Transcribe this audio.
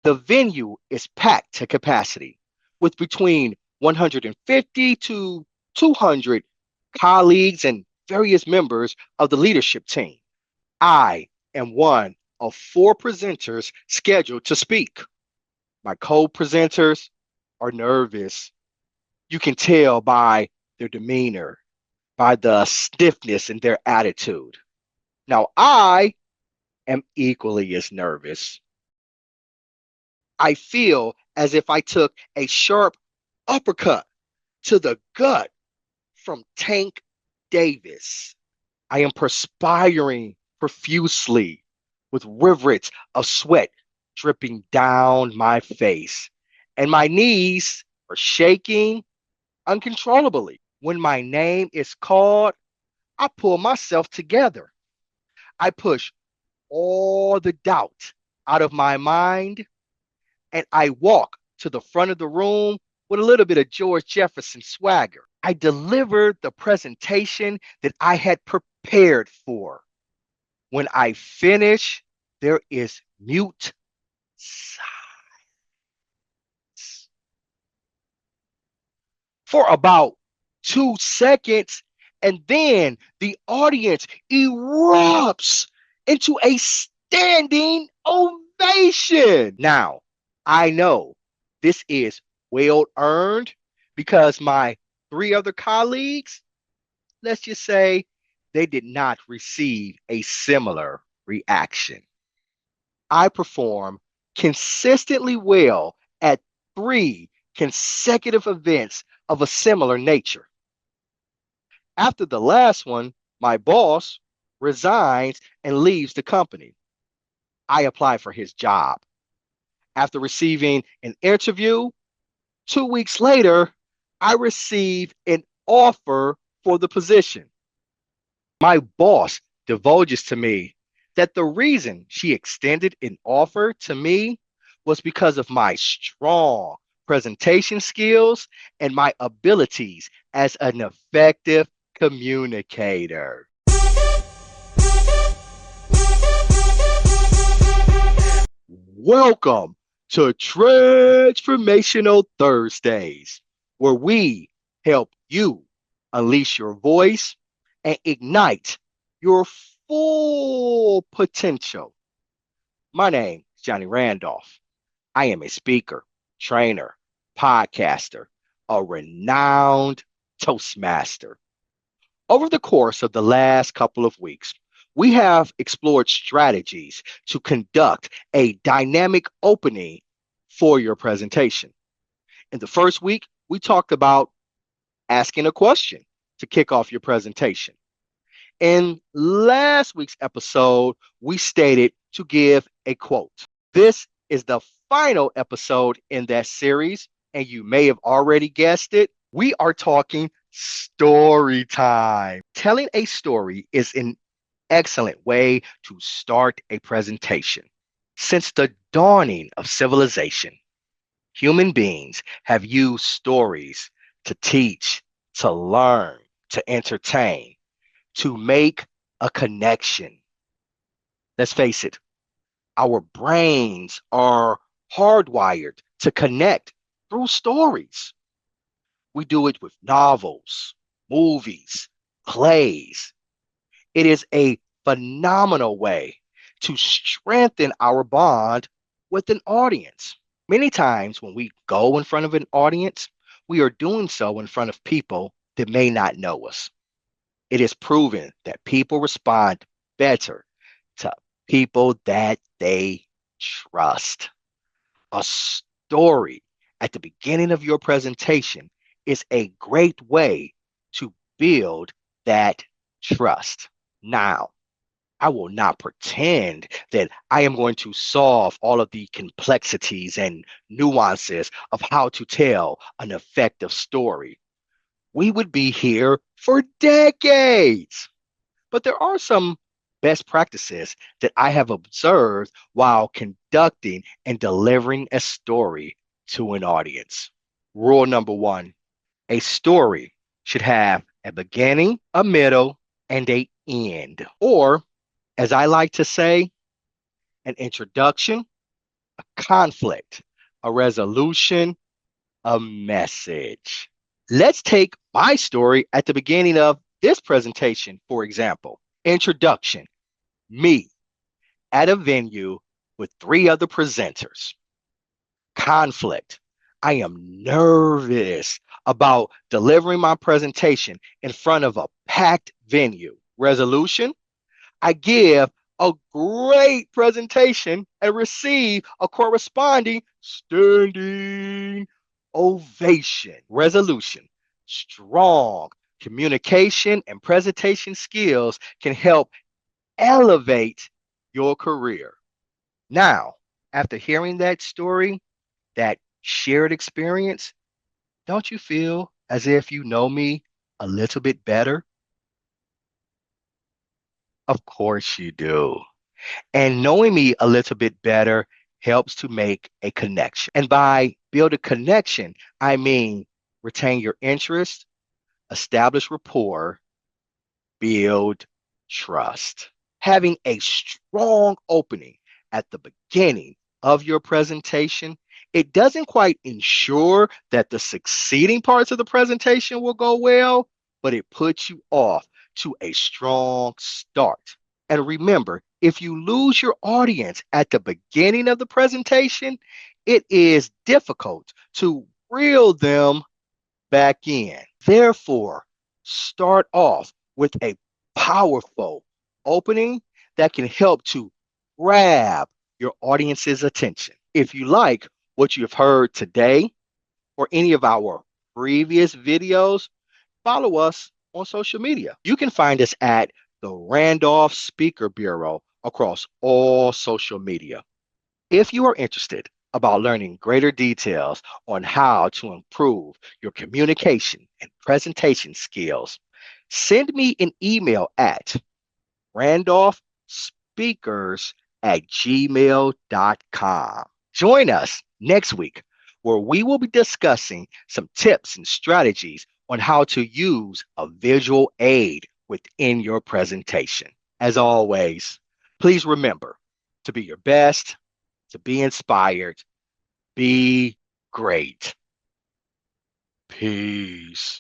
The venue is packed to capacity with between 150 to 200 colleagues and various members of the leadership team. I am one of four presenters scheduled to speak. My co-presenters are nervous. You can tell by their demeanor, by the stiffness in their attitude. Now, I am equally as nervous. I feel as if I took a sharp uppercut to the gut from Tank Davis. I am perspiring profusely with rivulets of sweat dripping down my face, and my knees are shaking uncontrollably. When my name is called, I pull myself together. I push all the doubt out of my mind and I walk to the front of the room with a little bit of George Jefferson swagger. I delivered the presentation that I had prepared for. When I finish, there is mute silence for about 2 seconds, and then the audience erupts into a standing ovation. Now, I know this is well earned because my three other colleagues, let's just say, they did not receive a similar reaction. I perform consistently well at three consecutive events of a similar nature. After the last one, my boss resigns and leaves the company. I apply for his job. After receiving an interview, 2 weeks later, I receive an offer for the position. My boss divulges to me that the reason she extended an offer to me was because of my strong presentation skills and my abilities as an effective communicator. Welcome to Transformational Thursdays, where we help you unleash your voice and ignite your full potential. My name is Johnny Randolph. I am a speaker, trainer, podcaster, a renowned Toastmaster. Over the course of the last couple of weeks, we have explored strategies to conduct a dynamic opening for your presentation. In the first week, we talked about asking a question to kick off your presentation. In last week's episode, we stated to give a quote. This is the final episode in that series, and you may have already guessed it. We are talking story time. Telling a story is an excellent way to start a presentation. Since the dawning of civilization, human beings have used stories to teach, to learn, to entertain, to make a connection. Let's face it, our brains are hardwired to connect through stories. We do it with novels, movies, plays. It is a phenomenal way to strengthen our bond with an audience. Many times when we go in front of an audience, we are doing so in front of people that may not know us. It is proven that people respond better to people that they trust. A story at the beginning of your presentation is a great way to build that trust. Now, I will not pretend that I am going to solve all of the complexities and nuances of how to tell an effective story. We would be here for decades. But there are some best practices that I have observed while conducting and delivering a story to an audience. Rule number one, a story should have a beginning, a middle, and a end. Or, as I like to say, an introduction, a conflict, a resolution, a message. Let's take my story at the beginning of this presentation, for example. Introduction, me at a venue with three other presenters. Conflict, I am nervous about delivering my presentation in front of a packed venue. Resolution, I give a great presentation and receive a corresponding standing ovation. Resolution, strong communication and presentation skills can help elevate your career. Now, after hearing that story, that shared experience, don't you feel as if you know me a little bit better? Of course you do. And knowing me a little bit better helps to make a connection. And by build a connection, I mean retain your interest, establish rapport, build trust. Having a strong opening at the beginning of your presentation, it doesn't quite ensure that the succeeding parts of the presentation will go well, but it puts you off to a strong start. And remember, if you lose your audience at the beginning of the presentation, it is difficult to reel them back in. Therefore, start off with a powerful opening that can help to grab your audience's attention. If you like what you have heard today or any of our previous videos, follow us on social media. You can find us at the Randolph Speaker Bureau across all social media. If you are interested about learning greater details on how to improve your communication and presentation skills, send me an email at randolphspeakers@gmail.com. Join us next week where we will be discussing some tips and strategies on how to use a visual aid within your presentation. As always, please remember to be your best, to be inspired, be great. Peace.